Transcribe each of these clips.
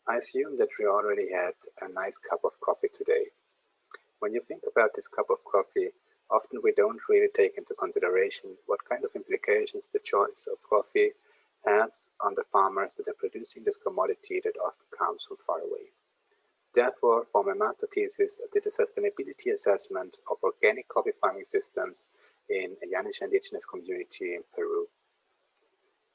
I assume that we already had a nice cup of coffee today. When you think about this cup of coffee, often we don't really take into consideration what kind of implications the choice of coffee has on the farmers that are producing this commodity that often comes from far away. Therefore, for my master thesis, I did a sustainability assessment of organic coffee farming systems in a Yanisha indigenous community in Peru.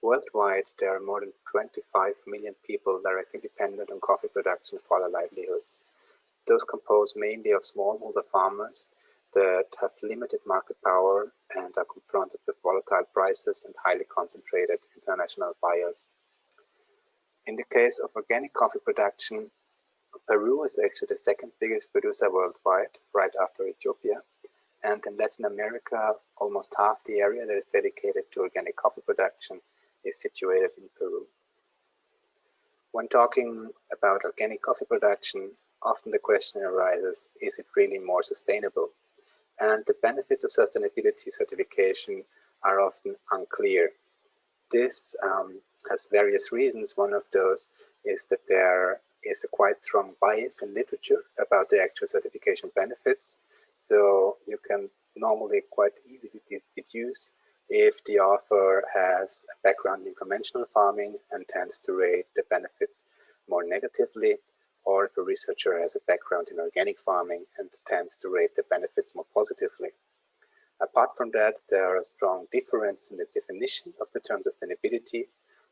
Worldwide, there are more than 25 million people directly dependent on coffee production for their livelihoods. Those composed mainly of smallholder farmers that have limited market power and are confronted with volatile prices and highly concentrated international buyers. In the case of organic coffee production, Peru is actually the second biggest producer worldwide, right after Ethiopia. And in Latin America, almost half the area that is dedicated to organic coffee production is situated in Peru. When talking about organic coffee production, often the question arises, is it really more sustainable? And the benefits of sustainability certification are often unclear. This has various reasons. One of those is that there is a quite strong bias in literature about the actual certification benefits. So you can normally quite easily deduce if the author has a background in conventional farming and tends to rate the benefits more negatively, or if a researcher has a background in organic farming and tends to rate the benefits more positively. Apart from that, there are a strong difference in the definition of the term sustainability.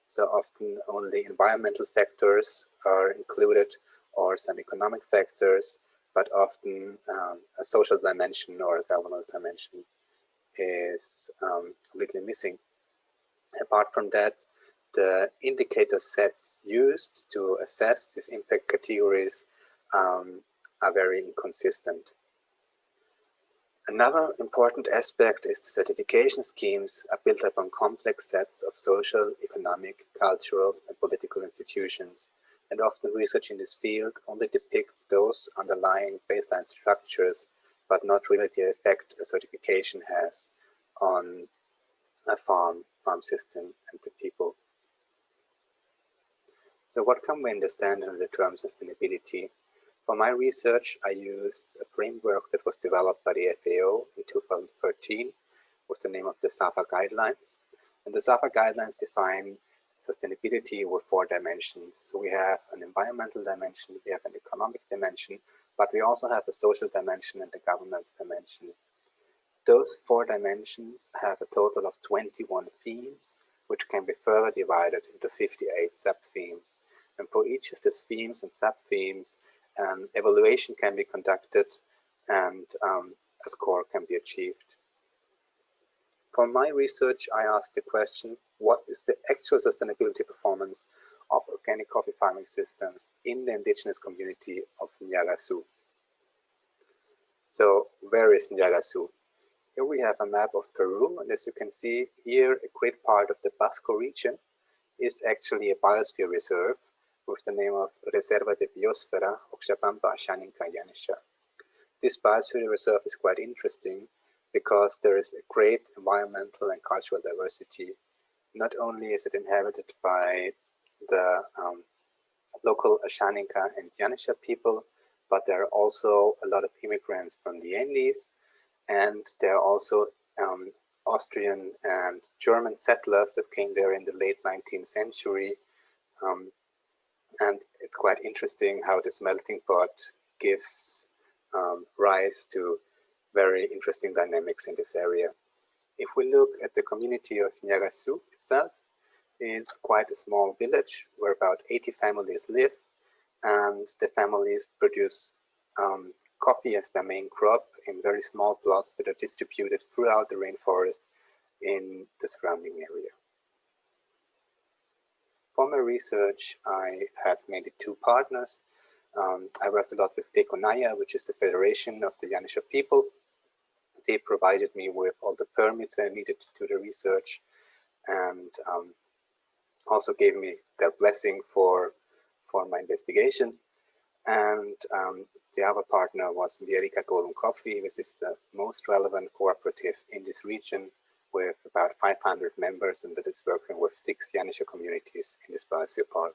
So often only environmental factors are included or some economic factors, but often a social dimension or a governmental dimension is completely missing. Apart from that, the indicator sets used to assess these impact categories are very inconsistent. Another important aspect is the certification schemes are built upon complex sets of social, economic, cultural, and political institutions, and often research in this field only depicts those underlying baseline structures, but not really the effect a certification has on a farm system and the people. So what can we understand under the term sustainability? For my research, I used a framework that was developed by the FAO in 2013 with the name of the SAFA guidelines. And the SAFA guidelines define sustainability with 4 dimensions. So we have an environmental dimension, we have an economic dimension, but we also have a social dimension and a governance dimension. Those 4 dimensions have a total of 21 themes, which can be further divided into 58 sub-themes. And for each of these themes and sub-themes, an evaluation can be conducted and a score can be achieved. For my research, I asked the question, what is the actual sustainability performance of organic coffee farming systems in the indigenous community of Nyagasu? So where is Nyagasu? Here we have a map of Peru, and as you can see here, a great part of the Pasco region is actually a biosphere reserve with the name of Reserva de Biosfera Oxapampa Ashaninka Yanisha. This biosphere reserve is quite interesting because there is a great environmental and cultural diversity. Not only is it inhabited by the local Ashaninka and Yanisha people, but there are also a lot of immigrants from the Andes, and there are also Austrian and German settlers that came there in the late 19th century. And it's quite interesting how this melting pot gives rise to very interesting dynamics in this area. If we look at the community of Nyagasu itself, it's quite a small village where about 80 families live, and the families produce coffee as their main crop in very small plots that are distributed throughout the rainforest in the surrounding area. For my research, I had mainly 2 partners. I worked a lot with Peconaya, which is the Federation of the Yanisha people. They provided me with all the permits I needed to do the research, and also gave me their blessing for my investigation. And the other partner was Vierica Golden Coffee, which is the most relevant cooperative in this region with about 500 members, and that is working with 6 Yanisha communities in this biosphere park.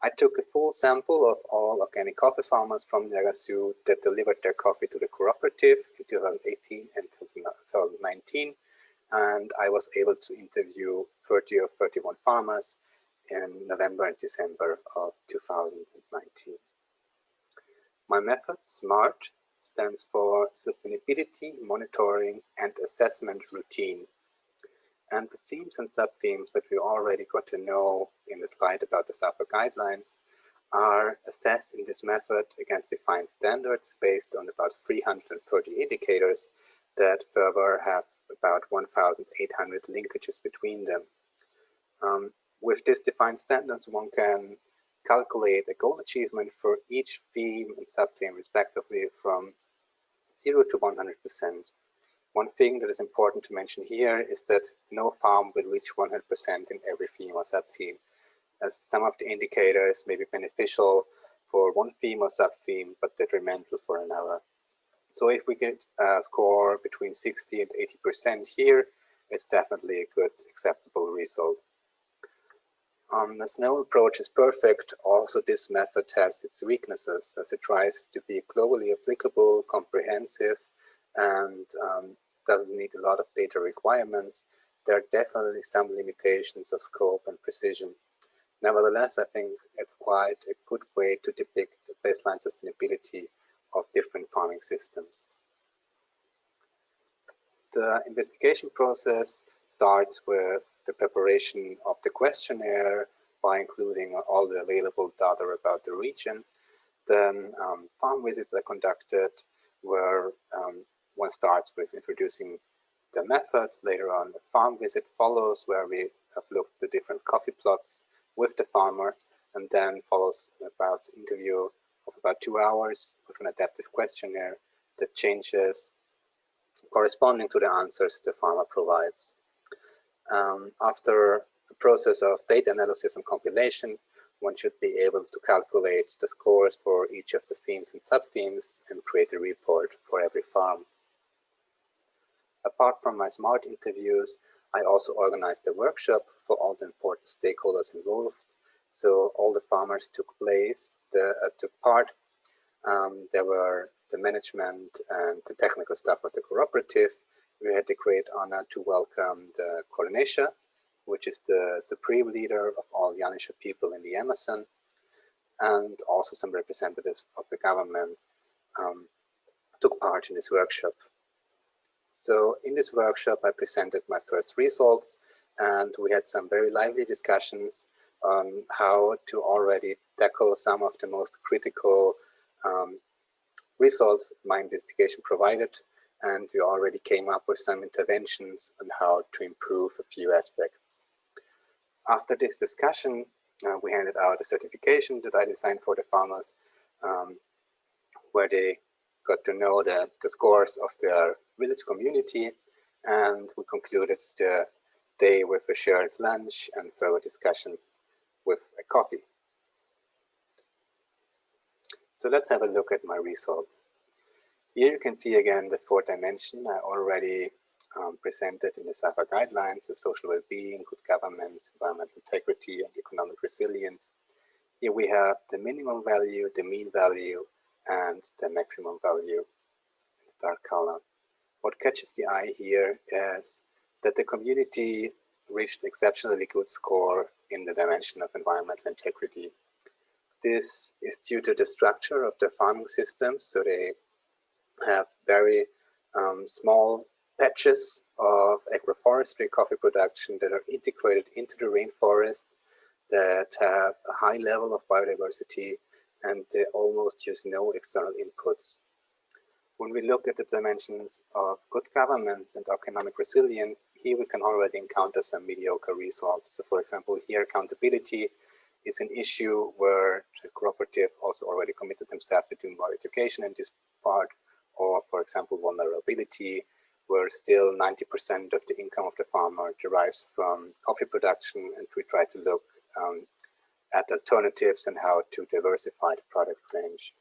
I took a full sample of all organic coffee farmers from Yagasu that delivered their coffee to the cooperative in 2018 and 2019, and I was able to interview 30 or 31 farmers in November and December of 2019. My method, SMART, stands for Sustainability, Monitoring, and Assessment Routine. And the themes and sub-themes that we already got to know in the slide about the SAFA guidelines are assessed in this method against defined standards based on about 330 indicators that further have about 1,800 linkages between them. With this defined standards, one can calculate a goal achievement for each theme and sub-theme respectively from 0 to 100%. One thing that is important to mention here is that no farm will reach 100% in every theme or sub-theme, as some of the indicators may be beneficial for one theme or sub-theme, but detrimental for another. So if we get a score between 60 and 80% here, it's definitely a good, acceptable result. As no approach is perfect, also this method has its weaknesses, as it tries to be globally applicable, comprehensive, and doesn't need a lot of data requirements. There are definitely some limitations of scope and precision. Nevertheless, I think it's quite a good way to depict the baseline sustainability of different farming systems. The investigation process starts with the preparation of the questionnaire by including all the available data about the region. Then farm visits are conducted where one starts with introducing the method. Later on, the farm visit follows where we have looked at the different coffee plots with the farmer, and then follows about interview of about 2 hours with an adaptive questionnaire that changes corresponding to the answers the farmer provides. After a process of data analysis and compilation, one should be able to calculate the scores for each of the themes and sub-themes and create a report for every farm. Apart from my SMART interviews, I also organized a workshop for all the important stakeholders involved. So all the farmers took part. There were the management and the technical staff of the cooperative. We had the great honor to welcome the Coordinator, which is the supreme leader of all Yanisha people in the Amazon, and also some representatives of the government took part in this workshop. So in this workshop, I presented my first results, and we had some very lively discussions on how to already tackle some of the most critical results my investigation provided, and we already came up with some interventions on how to improve a few aspects. After this discussion, we handed out a certification that I designed for the farmers, where they got to know the scores of their village community, and we concluded the day with a shared lunch and further discussion with a coffee. So let's have a look at my results. Here you can see again the fourth dimension I already presented in the SAFA guidelines of social well-being, good governance, environmental integrity, and economic resilience. Here we have the minimum value, the mean value, and the maximum value in the dark color. What catches the eye here is that the community reached exceptionally good score in the dimension of environmental integrity. This is due to the structure of the farming system, so they have very small patches of agroforestry coffee production that are integrated into the rainforest, that have a high level of biodiversity, and they almost use no external inputs. When we look at the dimensions of good governance and economic resilience, here we can already encounter some mediocre results. So for example, here accountability is an issue where the cooperative also already committed themselves to do more education in this part, or for example, vulnerability, where still 90% of the income of the farmer derives from coffee production, and we try to look at alternatives and how to diversify the product range.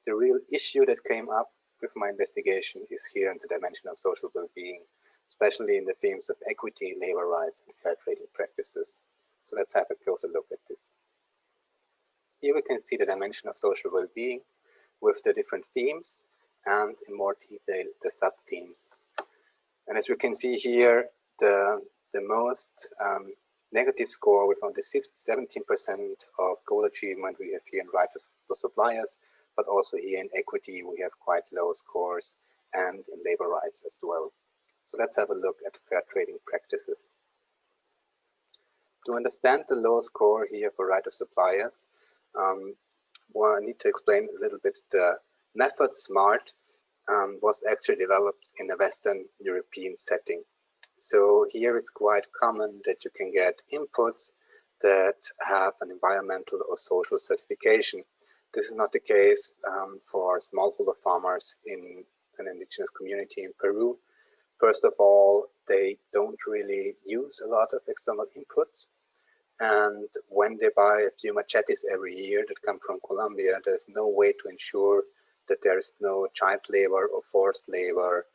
The real issue that came up with my investigation is here in the dimension of social well-being, especially in the themes of equity, labor rights, and fair trading practices. So let's have a closer look at this. Here we can see the dimension of social well-being with the different themes and in more detail the sub-themes. And as we can see here, the most negative score with only 17% of goal achievement we have here in right of suppliers, but also here in equity we have quite low scores and in labor rights as well. So let's have a look at fair trading practices. To understand the low score here for right of suppliers, well, I need to explain a little bit the method SMART was actually developed in a Western European setting. So here it's quite common that you can get inputs that have an environmental or social certification. This is not the case for smallholder farmers in an indigenous community in Peru. First of all, they don't really use a lot of external inputs. And when they buy a few machetes every year that come from Colombia, there's no way to ensure that there is no child labor or forced labor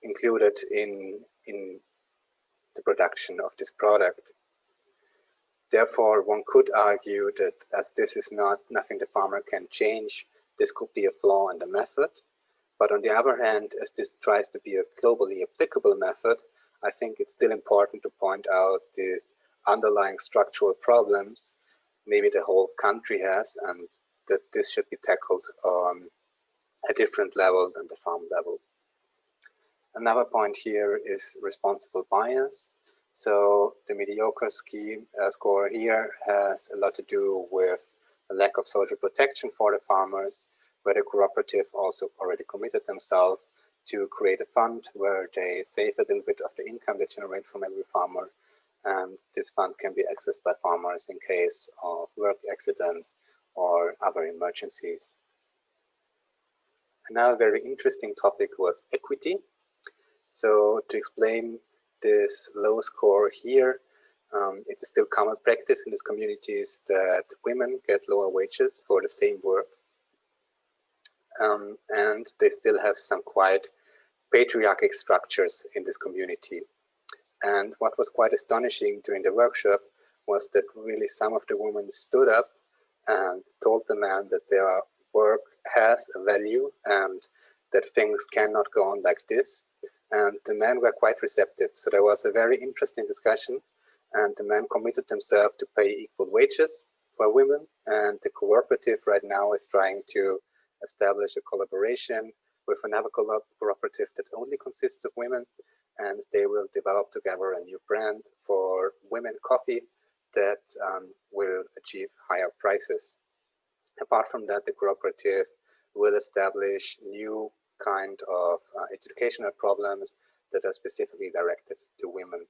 included in the production of this product. Therefore, one could argue that as this is nothing the farmer can change, this could be a flaw in the method. But on the other hand, as this tries to be a globally applicable method, I think it's still important to point out these underlying structural problems maybe the whole country has, and that this should be tackled on a different level than the farm level. Another point here is responsible bias. So the mediocre score here has a lot to do with a lack of social protection for the farmers, where the cooperative also already committed themselves to create a fund where they save a little bit of the income they generate from every farmer. And this fund can be accessed by farmers in case of work accidents or other emergencies. Another very interesting topic was equity. So to explain this low score here, it is still common practice in these communities that women get lower wages for the same work. And they still have some quite patriarchic structures in this community. And what was quite astonishing during the workshop was that really some of the women stood up and told the man that their work has a value and that things cannot go on like this. And the men were quite receptive. So there was a very interesting discussion, and the men committed themselves to pay equal wages for women. And the cooperative right now is trying to establish a collaboration with another cooperative that only consists of women, and they will develop together a new brand for women coffee that will achieve higher prices. Apart from that, the cooperative will establish new kind of educational problems that are specifically directed to women.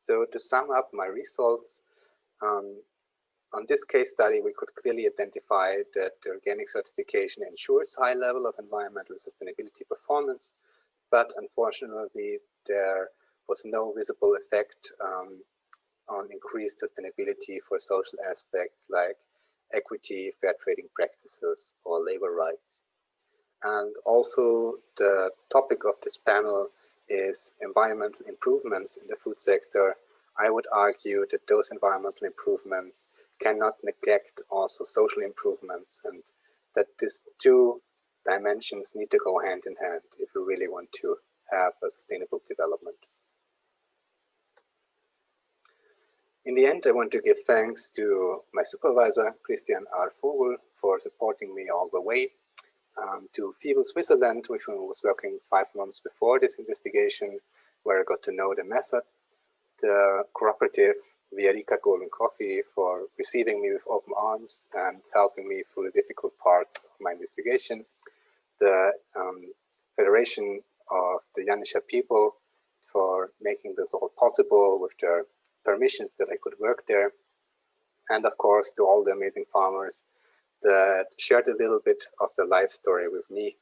So to sum up my results, on this case study, we could clearly identify that the organic certification ensures high level of environmental sustainability performance, but unfortunately, there was no visible effect on increased sustainability for social aspects like equity, fair trading practices, or labor rights. And also the topic of this panel is environmental improvements in the food sector. I would argue that those environmental improvements cannot neglect also social improvements, and that these two dimensions need to go hand in hand if we really want to have a sustainable development. In the end, I want to give thanks to my supervisor, Christian R. Vogel, for supporting me all the way, to FIBO Switzerland, which I was working 5 months before this investigation, where I got to know the method, the cooperative Villarrica Golden Coffee for receiving me with open arms and helping me through the difficult parts of my investigation, the Federation of the Yanisha people for making this all possible with their permissions that I could work there, and of course to all the amazing farmers that shared a little bit of their life story with me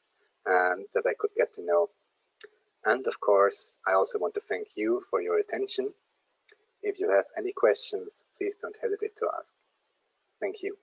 and that I could get to know. And of course, I also want to thank you for your attention. If you have any questions, please don't hesitate to ask. Thank you.